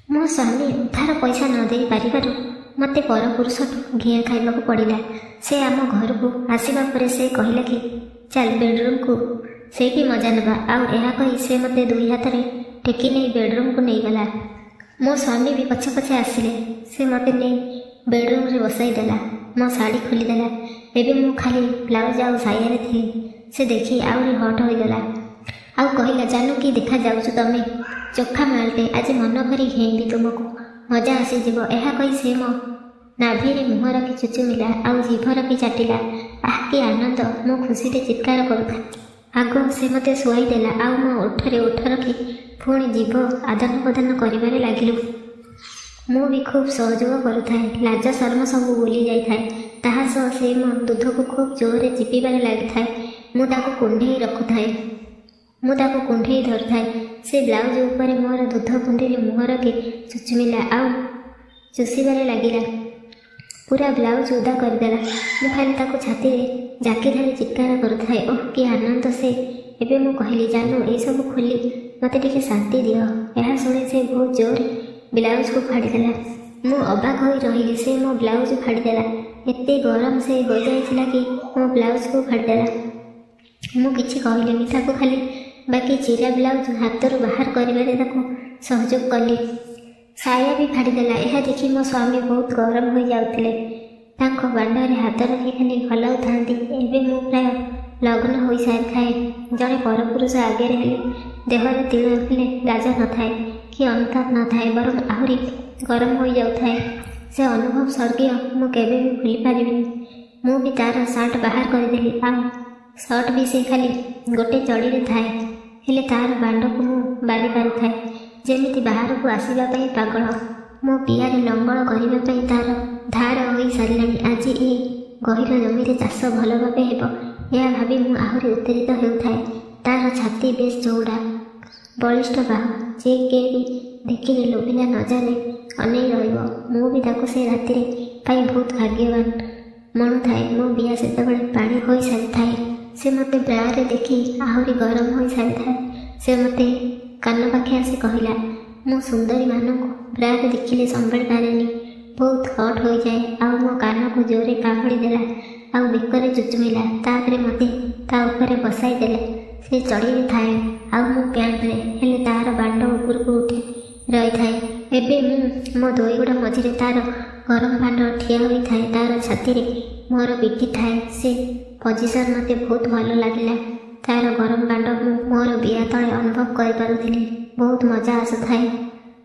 ମୋ ସ୍ୱାମୀ ଉଦ୍ଧାର ପଇସା ନ ଦେଇ ପାରିବାରୁ ମୋତେ ପରପୁରୁଷଠୁ ଘିଅ ଖାଇବାକୁ ପଡ଼ିଲା। ସେ ଆମ ଘରକୁ ଆସିବା ପରେ ସେ କହିଲା କି ଚାଲ ବେଡ଼ରୁମ୍କୁ, ସେଇଠି ମଜା ନେବା। ଆଉ ଏହା କହି ସେ ମୋତେ ଦୁଇ ହାତରେ ଟେକି ନେଇ ବେଡ଼ରୁମ୍କୁ ନେଇଗଲା। ମୋ ସ୍ୱାମୀ ବି ପଛେ ପଛେ ଆସିଲେ। ସେ ମୋତେ ନେଇ ବେଡ଼ରୁମ୍ରେ ବସାଇ ଦେଲା। ମୋ ଶାଢ଼ୀ ଖୋଲିଦେଲା। ଏବେ ମୁଁ ଖାଲି ବ୍ଲାଉଜ୍ ଆଉ ସାୟାରେ ଥିଲି। ସେ ଦେଖି ଆହୁରି ହଟ୍ ହୋଇଗଲା। ଆଉ କହିଲା, ଜାନୁ କି ଦେଖାଯାଉଛୁ ତମେ, ଚୋଖା ମାଲଟେ, ଆଜି ମନ ଭରି ଘେଇବି ତୁମକୁ, ମଜା ଆସିଯିବ। ଏହା କହି ସେ ମୋ ନାଭିରେ ମୁହଁ ରଖି ଚୁଚୁମିଲା ଆଉ ଜିଭ ରଖି ଚାଟିଲା। ଆଃ କି ଆନନ୍ଦ! ମୁଁ ଖୁସିରେ ଚିତ୍କାର କରୁଥାଏ। ଆଗ ସେ ମୋତେ ଶୁଆଇ ଦେଲା ଆଉ ମୋ ଓଠରେ ଓଠ ରଖି ପୁଣି ଜିଭ ଆଦାନ ପ୍ରଦାନ କରିବାରେ ଲାଗିଲୁ। ମୁଁ ବି ଖୁବ୍ ସହଯୋଗ କରୁଥାଏ। ଲାଜ ଶର୍ମ ସବୁ ଭୁଲି ଯାଇଥାଏ। ତାହା ସହ ସେ ମୋ ଦୁଧକୁ ଖୁବ୍ ଜୋରରେ ଚିପିବାରେ ଲାଗିଥାଏ। ମୁଁ ତାକୁ କୁଣ୍ଢେଇ ରଖୁଥାଏ। ମୁଁ ତାକୁ କୁଣ୍ଢେଇ ଧରୁଥାଏ। ସେ ବ୍ଲାଉଜ୍ ଉପରେ ମୋର ଦୁଧ କୁଣ୍ଡିରେ ମୁହଁ ରଖି ଚୁଚୁମିଲା ଆଉ ଚୁଷିବାରେ ଲାଗିଲା। ପୁରା ବ୍ଲାଉଜ୍ ଓଦା କରିଦେଲା। ମୁଁ ଖାଲି ତାକୁ ଛାତିରେ ଜାକି ଧରି ଚିତ୍କାର କରୁଥାଏ। ଓଃ କି ଆନନ୍ଦ ସେ! ଏବେ ମୁଁ କହିଲି, ଜାନୁ ଏସବୁ ଖୋଲି ମୋତେ ଟିକେ ଶାନ୍ତି ଦିଅ। ଏହା ଶୁଣି ସେ ବହୁତ ଜୋରରେ ବ୍ଲାଉଜକୁ ଫାଡ଼ିଦେଲା। ମୁଁ ଅବାକ୍ ହୋଇ ରହିଲି। ସେ ମୋ ବ୍ଲାଉଜ୍ ଫାଡ଼ିଦେଲା। ଏତେ ଗରମ ସେ ହୋଇଯାଇଥିଲା କି ମୋ ବ୍ଲାଉଜକୁ ଫାଡ଼ିଦେଲା। ମୁଁ କିଛି କହିଲିନି। ତାକୁ ଖାଲି ବାକି ଚିରା ବ୍ଲାଉଜ୍ ହାତରୁ ବାହାର କରିବାରେ ତାକୁ ସହଯୋଗ କଲି। ସାୟା ବି ଫାଡ଼ିଦେଲା। ଏହା ଦେଖି ମୋ ସ୍ୱାମୀ ବହୁତ ଗରମ ହୋଇଯାଉଥିଲେ। ତାଙ୍କ ବାଣ୍ଡରେ ହାତ ରଖି ଖାଲି ହଲାଉଥାନ୍ତି। ଏବେ ମୁଁ ପ୍ରାୟ ଲଗ୍ନ ହୋଇସାରିଥାଏ। ଜଣେ ପରପୁରୁଷ ଆଗରେ ହେଲେ ଦେହରେ ତିଳ ହେଲେ ଲାଜ ନଥାଏ କି ଅନୁତାପ ନଥାଏ, ବରଂ ଆହୁରି ଗରମ ହୋଇଯାଉଥାଏ। ସେ ଅନୁଭବ ସ୍ୱର୍ଗୀୟ। ମୁଁ କେବେ ବି ଭୁଲି ପାରିବିନି। ମୁଁ ବି ତାର ସାର୍ଟ ବାହାର କରିଦେଲି। ଆଉ ସର୍ଟ ବି ସେ ଖାଲି ଗୋଟେ ଚଡ଼ିରେ ଥାଏ, ହେଲେ ତାର ବାଣ୍ଡକୁ ମୁଁ ବାରି ପାରୁଥାଏ ଯେମିତି ବାହାରକୁ ଆସିବା ପାଇଁ ପାଗଳ। ମୋ ପିଆରେ ଲଙ୍ଗଳ କରିବା ପାଇଁ ତାର ଧାର ହୋଇ ସାରିଲାଣି। ଆଜି ଏ ଗହୀର ଜମିରେ ଚାଷ ଭଲ ଭାବେ ହେବ, ଏହା ଭାବି ମୁଁ ଆହୁରି ଉତ୍ତେଜିତ ହେଉଥାଏ। ତାର ଛାତି ବେଶ୍ ଚଉଡ଼ା, ବଳିଷ୍ଠ ବାହୁ, ଯେ କେହି ଦେଖିଲେ ଲୋଭିଲା ନଜରରେ ଅନେଇ ରହିବ। ମୁଁ ବି ତାକୁ ସେ ରାତିରେ ପାଇ ବହୁତ ଭାଗ୍ୟବାନ ମଣୁଥାଏ। ମୋ ବିଆ ସେତେବେଳେ ପାଣି ହୋଇ ସାରିଥାଏ। ସେ ମୋତେ ବ୍ରାରେ ଦେଖି ଆହୁରି ଗରମ ହୋଇ ସାରିଥାଏ। ସେ ମୋତେ କାନ ପାଖେ ଆସି କହିଲା, ମୁଁ ସୁନ୍ଦରୀମାନଙ୍କୁ ବ୍ରାରେ ଦେଖିଲେ ସମ୍ଭାଳି ପାରେନି, ବହୁତ ହଟ୍ ହୋଇଯାଏ। ଆଉ ମୋ କାନକୁ ଜୋରରେ କାମୁଡ଼ି ଦେଲା ଆଉ ବେକରେ ଚୁଚୁମିଲା। ତାପରେ ମୋତେ ତା ଉପରେ ବସାଇ ଦେଲେ। ସେ ଚଢ଼ିରେ ଥାଏ ଆଉ ମୁଁ ପ୍ୟାଣ୍ଟରେ, ହେଲେ ତାର ବାଣ୍ଡ ଉପରକୁ ଉଠି ରହିଥାଏ। ଏବେ ମୁଁ ମୋ ଦୁଇ ଗୋଡ଼ ମଝିରେ ତାର ଗରମ ବାଣ୍ଡ ଠିଆ ହୋଇଥାଏ। ତାର ଛାତିରେ ମୋର ପିଠି ଥାଏ। ସେ ପୋଜିସନ୍ ମୋତେ ବହୁତ ଭଲ ଲାଗିଲା। ତାର ଗରମ ବାଣ୍ଡ ମୁଁ ମୋର ବିଆ ତଳେ ଅନୁଭବ କରିପାରୁଥିଲି। ବହୁତ ମଜା ଆସୁଥାଏ।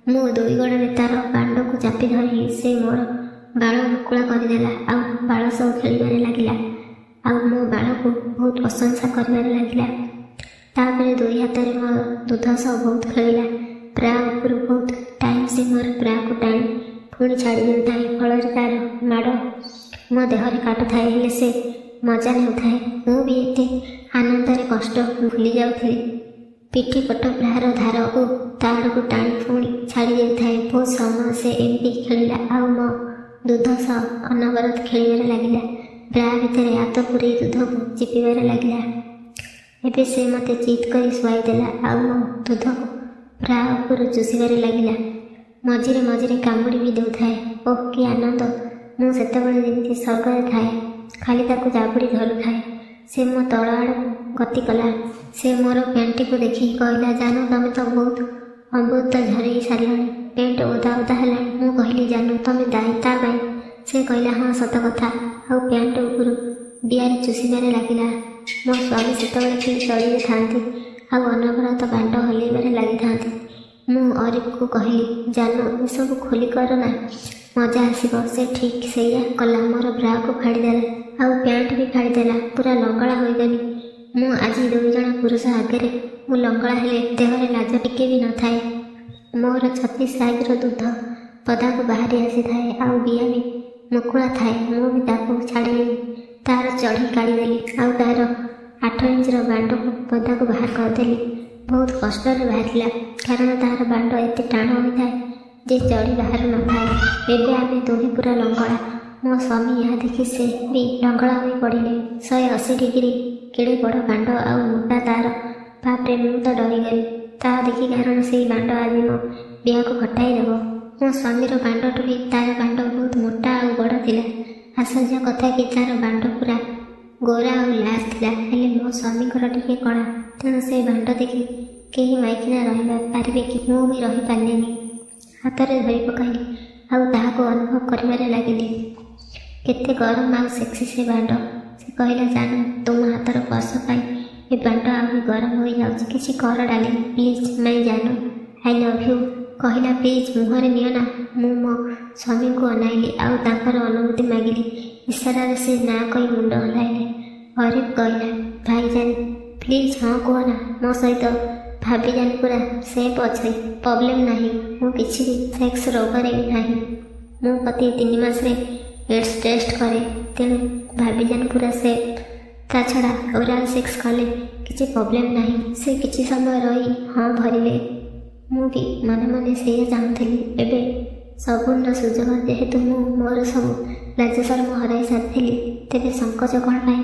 ମୁଁ ଦୁଇ ଗୋଡ଼ରେ ତାର ବାଣ୍ଡକୁ ଚାପି ଧରିଲି। ସେ ମୋର ବାଳ ମୁକୁଳା କରିଦେଲା ଆଉ ବାଳ ସହ ଖେଳିବାରେ ଲାଗିଲା ଆଉ ମୋ ବାଳକୁ ବହୁତ ପ୍ରଶଂସା କରିବାରେ ଲାଗିଲା। ତାପରେ ଦୁଇ ହାତରେ ମୋ ଦୁଧ ସହ ବହୁତ ଖେଳିଲା। ବ୍ରା ଉପରୁ ବହୁତ ଟାଇମ୍ ସେ ମୋର ବ୍ରାକୁ ଟାଣି ପୁଣି ଛାଡ଼ି ଦେଉଥାଏ। ଫଳରେ ତାର ମାଡ଼ ମୋ ଦେହରେ କାଟୁଥାଏ, ହେଲେ ସେ ମଜା ନେଉଥାଏ। ମୁଁ ବି ଏତେ ଆନନ୍ଦରେ କଷ୍ଟ ଭୁଲି ଯାଉଥିଲି। ପିଠି ପଟ ବ୍ରାର ଧାରକୁ ତା ଆଡ଼କୁ ଟାଣି ପୁଣି ଛାଡ଼ି ଦେଉଥାଏ। ବହୁତ ସମୟ ସେ ଏମିତି ଖେଳିଲା ଆଉ ମୋ ଦୁଧ ସହ ଅନବରତ ଖେଳିବାରେ ଲାଗିଲା। ବ୍ରା ଭିତରେ ହାତ ପୂରେଇ ଦୁଧକୁ ଚିପିବାରେ ଲାଗିଲା। ଏବେ ସେ ମୋତେ ଚିତ୍ କରି ଶୁଆଇ ଦେଲା ଆଉ ମୋ ଦୁଧକୁ ବ୍ରା ଉପରୁ ଚୁଷିବାରେ ଲାଗିଲା। ମଝିରେ ମଝିରେ କାମୁଡ଼ି ବି ଦେଉଥାଏ। ଓଃ କି ଆନନ୍ଦ! ମୁଁ ସେତେବେଳେ ଯେମିତି ସ୍ୱର୍ଗରେ ଥାଏ। ଖାଲି ତାକୁ ଜାବୁଡ଼ି ଧରୁଥାଏ। ସେ ମୋ ତଳ ଆଡ଼କୁ ଗତି କଲା। ସେ ମୋର ପ୍ୟାଣ୍ଟଟିକୁ ଦେଖିକି କହିଲା, ଜାନୁ ତମେ ତ ବହୁତ ଅମୃତ ଝରେଇ ସାରିଲଣି, ପ୍ୟାଣ୍ଟ ଓଦା ଓଦା ହେଲାଣି। ମୁଁ କହିଲି, ଜାନୁ ତମେ ଦାୟୀ ତା ପାଇଁ? ସେ କହିଲା, ହଁ ସତ କଥା। ଆଉ ପ୍ୟାଣ୍ଟ ଉପରୁ ବିଆରେ ଚୁଷିବାରେ ଲାଗିଲା। ମୋ ସ୍ୱାମୀ ସେତେବେଳେ ଠିକ୍ ଚଳିରେ ଥାଆନ୍ତି ଆଉ ଅନବରତ ବାଣ୍ଡ ହଲେଇବାରେ ଲାଗିଥାନ୍ତି। ମୁଁ ଅରିଫକୁ କହିଲି, ଜାନୁ ଏସବୁ ଖୋଲି କର ନା, ମଜା ଆସିବ। ସେ ଠିକ୍ ସେଇଆ କଲା। ମୋର ବ୍ରାକୁ ଫାଡ଼ିଦେଲା ଆଉ ପ୍ୟାଣ୍ଟ ବି ଫାଡ଼ିଦେଲା। ପୁରା ଲଙ୍ଗଳା ହୋଇଗଲି। ମୁଁ ଆଜି ଦୁଇ ଜଣ ପୁରୁଷ ଆଗରେ ମୁଁ ଲଙ୍ଗଳା ହେଲେ ଦେହରେ ଲାଜ ଟିକେ ବି ନଥାଏ। ମୋର 36 ସାଇଜ୍ର ଦୁଧ ପଦାକୁ ବାହାରି ଆସିଥାଏ ଆଉ ବିଆ ବି ମୁକୁଳା ଥାଏ। ମୁଁ ବି ତାକୁ ଛାଡ଼ିଲିନି। ତାର ଚଢ଼ି କାଢ଼ିଦେଲି ଆଉ ତାର 8 ଇଞ୍ଚର ବାଣ୍ଡକୁ ପଦାକୁ ବାହାର କରିଦେଲି। ବହୁତ କଷ୍ଟରେ ବାହାରିଲା, କାରଣ ତାର ବାଣ୍ଡ ଏତେ ଟାଣ ହୋଇଥାଏ ଯେ ଚଢ଼ି ବାହାରୁ ନଥାଏ। ଏବେ ଆମେ ଦୁହେଁ ପୁରା ଲଙ୍ଗଳା। ମୋ ସ୍ୱାମୀ ଏହା ଦେଖି ସେ ବି ଲଙ୍ଗଳା ହୋଇ ପଡ଼ିଲେ। 180 ଡିଗ୍ରୀ କେଡ଼େ ବଡ଼ ବାଣ୍ଡ ଆଉ ମୋଟା ତାର। ବାପରେ ମୁଁ ତ ଡରିଗଲି ତାହା ଦେଖି, କାରଣ ସେଇ ବାଣ୍ଡ ଆଜି ମୋ ବିଆକୁ ଘଟାଇ ଦେବ। ମୋ ସ୍ୱାମୀର ବାଣ୍ଡଠୁ ବି ତାର ବାଣ୍ଡ ବହୁତ ମୋଟା ଆଉ ବଡ଼ ଥିଲା। ଆଶ୍ଚର୍ଯ୍ୟ କଥା କି ତାର ବାଣ୍ଡ ପୁରା ଗୋରା ଆଉ ଲାଲ ଥିଲା, ହେଲେ ମୋ ସ୍ୱାମୀଙ୍କର ଟିକେ କଳା। ତେଣୁ ସେ ବାଣ୍ଡ ଦେଖି କେହି ମାଇକିନା ରହିବା ପାରିବେ କି? ମୁଁ ବି ରହିପାରିଲିନି। ହାତରେ ଧରି ପକାଇଲି ଆଉ ତାହାକୁ ଅନୁଭବ କରିବାରେ ଲାଗିଲି। କେତେ ଗରମ ଆଉ ସେକ୍ସି ସେ ବାଣ୍ଡ। ସେ କହିଲା, ଜାନୁ, ତୁମ ହାତର ସ୍ପର୍ଶ ପାଇ ଏ ବାଣ୍ଡ ଆହୁରି ଗରମ ହୋଇଯାଉଛି। କିଛି କର ଡାର୍ଲିଂ, ପ୍ଲିଜ୍। ନାଇଁ ଜାନୁ, ଆଇ ଲଭ୍ ୟୁ କହିଲା। ପ୍ଲିଜ୍ ମୁହଁରେ ନିଅ ନା। ମୁଁ ମୋ ସ୍ୱାମୀଙ୍କୁ ଅନାଇଲି ଆଉ ତାଙ୍କର ଅନୁମତି ମାଗିଲି। ଇସାରାରେ ସେ ନା କହି ମୁଣ୍ଡ ହଲାଇଲେ। ହରିଫ କହିଲା, ଭାଇଜାନ ପ୍ଲିଜ୍ ହଁ କୁହ ନା। ମୋ ସହିତ ଭାବିଜାନ ପୁରା ସେଫ୍ ଅଛି, ପ୍ରୋବ୍ଲେମ୍ ନାହିଁ। ମୁଁ କିଛି ବି ସେକ୍ସ ରୋଗରେ ନାହିଁ। ମୁଁ ପ୍ରତି 3 ମାସରେ ଏଡ୍ସ ଟେଷ୍ଟ କରେ, ତେଣୁ ଭାବିଜାନ ପୁରା ସେଫ୍। ତା ଛଡ଼ା ଓରାଲ ସେକ୍ସ କଲେ କିଛି ପ୍ରୋବ୍ଲେମ୍ ନାହିଁ। ସେ କିଛି ସମୟ ରହି ହଁ ଭରିଲେ। ମୁଁ ବି ମନେ ମନେ ସେଇଆ ଚାହୁଁଥିଲି। ଏବେ ସମ୍ପୂର୍ଣ୍ଣ ସୁଯୋଗ, ଯେହେତୁ ମୁଁ ମୋର ସବୁ ଲାଜଶରମ ହରାଇ ସାରିଥିଲି। ତେବେ ସଙ୍କୋଚ କ'ଣ ପାଇଁ?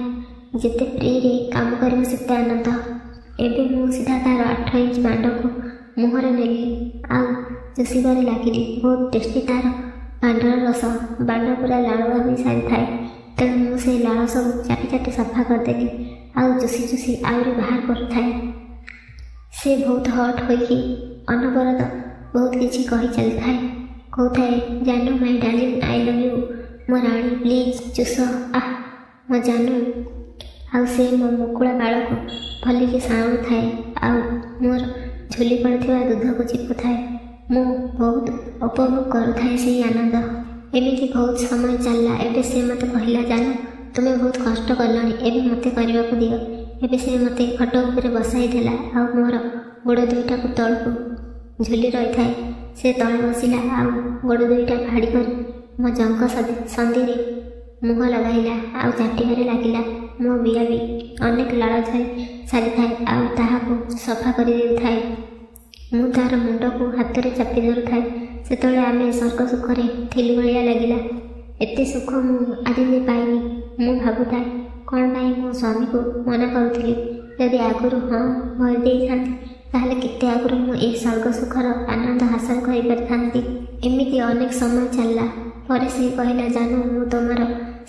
ଯେତେ ଫ୍ରିରେ କାମ କରିବ ସେତେ ଆନନ୍ଦ। ଏବେ ମୁଁ ସିଧା ତାର 8 ଇଞ୍ଚ ବାଣ୍ଡକୁ ମୁହଁରେ ନେଲି ଆଉ ଚୁଷିବାରେ ଲାଗିଲି। ବହୁତ ଟେଷ୍ଟି ତାର ବାଣ୍ଡର ରସ। ବାଣ୍ଡ ପୁରା ଲାଳୁଆ ହୋଇ ସାରିଥାଏ, ତେଣୁ ମୁଁ ସେଇ ଲାଳ ସବୁ ଚାଟି ଚାଟି ସଫା କରିଦେଲି ଆଉ ଚୁଷି ଚୁଷି ଆହୁରି ବାହାର କରୁଥାଏ। ସେ ବହୁତ ହଟ୍ ହୋଇକି ଅନବରତ ବହୁତ କିଛି କହି ଚାଲିଥାଏ। କହୁଥାଏ, ଜାନୁ ମାଇ ଡାର୍ଲିଂ, ଆଇ ଲଭ୍ ୟୁ, ମୋ ରାଣୀ, ପ୍ଲିଜ୍ ଚୁଷ, ଆଃ ମୋ ଜାନୁ। ଆଉ ସେ ମୋ ମୁକୁଳା ବାଳକୁ ଭଲିକି ସାଉଁଥାଏ ଆଉ ମୋର ଝୁଲି ପଡ଼ିଥିବା ଦୁଧକୁ ଚିପୁଥାଏ। ମୁଁ ବହୁତ ଉପଭୋଗ କରୁଥାଏ ସେଇ ଆନନ୍ଦ। ଏମିତି ବହୁତ ସମୟ ଚାଲିଲା। ଏବେ ସେ ମୋତେ କହିଲା, ଜାନୁ, ତୁମେ ବହୁତ କଷ୍ଟ କଲଣି, ଏବେ ମୋତେ କରିବାକୁ ଦିଅ। ଏବେ ସେ ମୋତେ ଖଟ ଉପରେ ବସାଇ ଦେଲା ଆଉ ମୋର ଗୋଡ଼ ଦୁଇଟାକୁ ତଳକୁ ଝୁଲି ରହିଥାଏ। ସେ ତଳେ ବସିଲା ଆଉ ଗୋଡ଼ ଦୁଇଟା ଭାଡ଼ି କରି ମୋ ଜଙ୍ଘ ସନ୍ଧିରେ ମୁହଁ ଲଗାଇଲା ଆଉ ଚାଟିବାରେ ଲାଗିଲା। ମୋ ବିଆ ବି ଅନେକ ଲାଳ ଝରି ସାରିଥାଏ ଆଉ ତାହାକୁ ସଫା କରି ଦେଉଥାଏ। ମୁଁ ତାର ମୁଣ୍ଡକୁ ହାତରେ ଚାପି ଧରୁଥାଏ। ସେତେବେଳେ ଆମେ ସ୍ୱର୍ଗ ସୁଖରେ ଥିଲୁ ଭଳିଆ ଲାଗିଲା। ଏତେ ସୁଖ ମୁଁ ଆଜି ଯାଏ ପାଇନି। ମୁଁ ଭାବୁଥାଏ, କ'ଣ ପାଇଁ ମୋ ସ୍ୱାମୀକୁ ମନା କରୁଥିଲି? ଯଦି ଆଗରୁ ହଁ ଭରିଦେଇଥାନ୍ତି, ତାହେଲେ କେତେ ଆଗରୁ ମୁଁ ଏହି ସ୍ୱର୍ଗ ସୁଖର ଆନନ୍ଦ ହାସଲ କରିପାରିଥାନ୍ତି। ଏମିତି ଅନେକ ସମୟ ଚାଲିଲା ପରେ ସେ କହିଲା, ଜାନୁ, ମୁଁ ତୁମର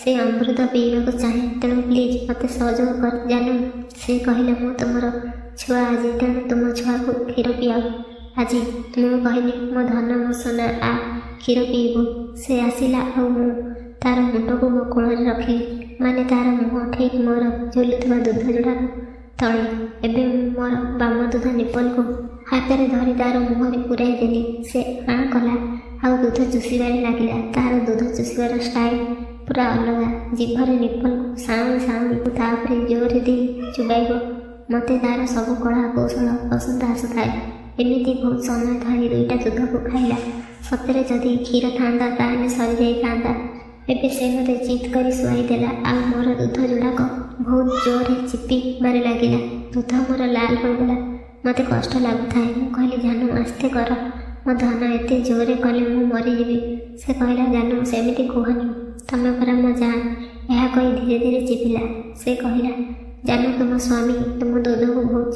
ସେ ଅମୃତ ପିଇବାକୁ ଚାହେଁ, ତେଣୁ ପ୍ଲିଜ୍ ମୋତେ ସହଯୋଗ କର ଜାନୁ। ସେ କହିଲା, ମୁଁ ତୁମର ଛୁଆ ଆଜି, ତେଣୁ ତୁମ ଛୁଆକୁ କ୍ଷୀର ପିଆଉ ଆଜି। ମୁଁ କହିଲି, ମୋ ଧନ, ମୋ সোনা, ଆ କ୍ଷୀର ପିଇବୁ। ସେ ଆସିଲା ଆଉ ମୁଁ ତାର ମୁଣ୍ଡକୁ ମୋ କୋଳରେ ରଖିଲି, ମାନେ ତାର ମୁହଁ ଠିକ୍ ମୋର ଝୁଲୁଥିବା ଦୁଧ ଯୋଡ଼ାକୁ ତଳେ। ଏବେ ମୁଁ ମୋର ବାମ ଦୁଧ ନିପଲକୁ ହାତରେ ଧରି ତାର ମୁହଁରେ ପୁରାଇ ଦେଲି। ସେ ଆଁ କଲା ଆଉ ଦୁଧ ଚୁଷିବାରେ ଲାଗିଲା। ତାର ଦୁଧ ଚୁଷିବାର ଷ୍ଟାଇଲ୍ ପୁରା ଅଲଗା। ଜିଭରେ ନିପଲକୁ ସାଉଁଳି ସାଉଁଳି ତାପରେ ଜୋରରେ ଦେଇ ଚୁବାଇବ। ମୋତେ ତାର ସବୁ କଳା କୌଶଳ ପସନ୍ଦ ଆସୁଥାଏ। ଏମିତି ବହୁତ ସମୟ ଧରି ଦୁଇଟା ଦୁଧକୁ ଖାଇଲା। ସତରେ ଯଦି କ୍ଷୀର ଥାନ୍ତା ତାହେଲେ ସରିଯାଇଥାନ୍ତା। ଏବେ ସେ ମୋତେ ଚିତ୍ କରି ଶୁଆଇ ଦେଲା ଆଉ ମୋର ଦୁଧ ଯୋଡ଼ାକ ବହୁତ ଜୋରରେ ଚିପିବାରେ ଲାଗିଲା। ଦୁଧ ମୋର ଲାଲ ହୋଇଗଲା। ମୋତେ କଷ୍ଟ ଲାଗୁଥାଏ। ମୁଁ କହିଲି, ଜାନୁ, ଆସ୍ତେ କର ମୋ ଧନ, ଏତେ ଜୋରରେ କଲେ ମୁଁ ମରିଯିବି। ସେ କହିଲା, ଜାନୁ, ସେମିତି କୁହନି, ତମେ ପରା ମୋ ଜାନ୍। ଏହା କହି ଧୀରେ ଧୀରେ ଚିପିଲା। ସେ କହିଲା, ଜାନୁ, ତୁମ ସ୍ୱାମୀ ତୁମ ଦୁଧକୁ ବହୁତ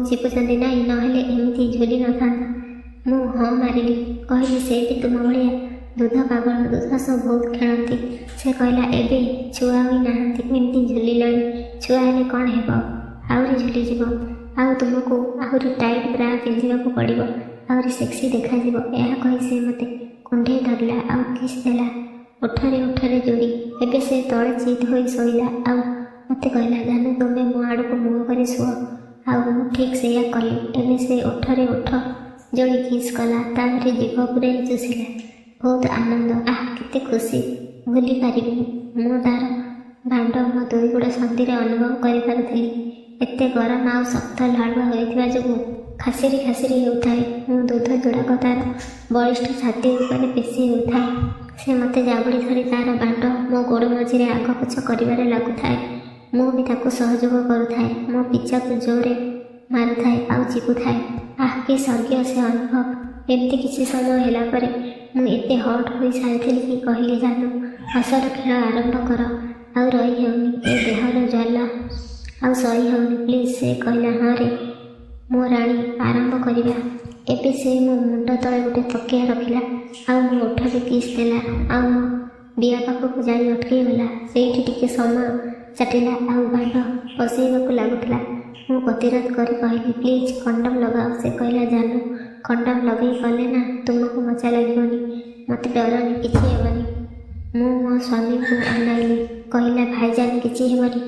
ଚିପୁଛନ୍ତି ନାଇଁ, ନହେଲେ ଏମିତି ଝୁଲି ନଥାନ୍ତା। ମୁଁ ହଁ ମାରିଲି। କହିଲି, ସେ ବି ତୁମ ଭଳିଆ ଦୁଧ ପାଗଳ, ଦୁଧ ସହ ବହୁତ ଖେଳନ୍ତି। ସେ କହିଲା, ଏବେ ଛୁଆ ହୋଇ ନାହାନ୍ତି, ଏମିତି ଝୁଲିଲାଣି, ଛୁଆ ହେଲେ କ'ଣ ହେବ? ଆହୁରି ଝୁଲିଯିବ ଆଉ ତୁମକୁ ଆହୁରି ଟାଇଟ୍ ବ୍ରା ପିନ୍ଧିବାକୁ ପଡ଼ିବ, ଆହୁରି ସେକ୍ସି ଦେଖାଯିବ। ଏହା କହି ସେ ମୋତେ କୁଣ୍ଢେଇ ଧରିଲା ଆଉ କିସ୍ ଦେଲା ଓଠରେ ଯୋଡ଼ି। ଏବେ ସେ ତଳେ ଚିତ୍ ହୋଇ ଶୋଇଲା ଆଉ ମୋତେ କହିଲା, ଜାନୁ, ତୁମେ ମୋ ଆଡ଼କୁ ମୁହଁ କରି ଶୁଅ। ଆଉ ମୁଁ ଠିକ୍ ସେଇଆ କଲି। ଏବେ ସେ ଓଠରେ ଓଠ ଯୋଡ଼ି କିସ୍ କଲା, ତାପରେ ଜିଭ ପୁରାଇ ଚୁଷିଲା। ବହୁତ ଆନନ୍ଦ, ଆଃ କେତେ ଖୁସି, ଭୁଲି ପାରିବିନି। ମୁଁ ତାର ବାଣ୍ଡ ମୋ ଦୁଇ ଗୋଡ଼ ସନ୍ଧିରେ ଅନୁଭବ କରିପାରୁଥିଲି। ଏତେ ଗରମ ଆଉ ଶକ୍ତ ଲାଳୁଆ ହୋଇଥିବା ଯୋଗୁଁ ଖାସିରି ଖାସିରି ହେଉଥାଏ। ମୋ ଦୁଧ ଯୋଡ଼ାକ ତାର ବଳିଷ୍ଠ ଛାତି ଉପରେ ପେଶି ହେଉଥାଏ। ସେ ମୋତେ ଜାବୁଡ଼ି ଧରି ତାର ବାଣ୍ଡ ମୋ ଗୋଡ଼ ମଝିରେ ଆଗ ପଛ କରିବାରେ ଲାଗୁଥାଏ। ମୁଁ ବି ତାକୁ ସହଯୋଗ କରୁଥାଏ। ମୋ ପିଚାକୁ ଜୋରରେ ମାରୁଥାଏ ଆଉ ଚିପୁଥାଏ। ଆଃ କି ସ୍ୱର୍ଗୀୟ ସେ ଅନୁଭବ। ଏମିତି କିଛି ସମୟ ହେଲା ପରେ ମୁଁ ଏତେ ହଟ୍ ହୋଇ ସାରିଥିଲି କି କହିଲି, ଜାନୁ, ଅସଲ ଖେଳ ଆରମ୍ଭ କର। ଆଉ ରହି ହେଉନି, ଏ ଦେହର ଜ୍ୱାଲା ଆଉ ସହି ହେଉନି, ପ୍ଲିଜ୍। ସେ କହିଲା, ହଁ ରେ ମୋ ରାଣୀ, ଆରମ୍ଭ କରିବା। ଏବେ ସେ ମୋ ମୁଣ୍ଡ ତଳେ ଗୋଟେ ତକିଆ ରଖିଲା, ଆଉ ମୋ ଓଠରେ କିସ୍ ଦେଲା, ଆଉ ମୋ ବିଆ ପାଖକୁ ଯାଇ ଅଟକେଇଗଲା। ସେଇଠି ଟିକେ ସମୟ ଚାଟିଲା, ଆଉ ଭାଣ୍ଡ ବସେଇବାକୁ ଲାଗୁଥିଲା। ମୁଁ ପ୍ରତିରୋଧ କରି କହିଲି, ପ୍ଲିଜ୍ କଣ୍ଡମ୍ ଲଗାଅ। ସେ କହିଲା, ଜାନୁ, କଣ୍ଡମ୍ ଲଗେଇ ଗଲେ ନା ତୁମକୁ ମଜା ଲାଗିବନି। ମୋତେ ଡରନି, କିଛି ହେବନି। ମୁଁ ମୋ ସ୍ୱାମୀଙ୍କୁ ଅନାଇଲି। କହିଲା, ଭାଇଜାନ କିଛି ହେବନି।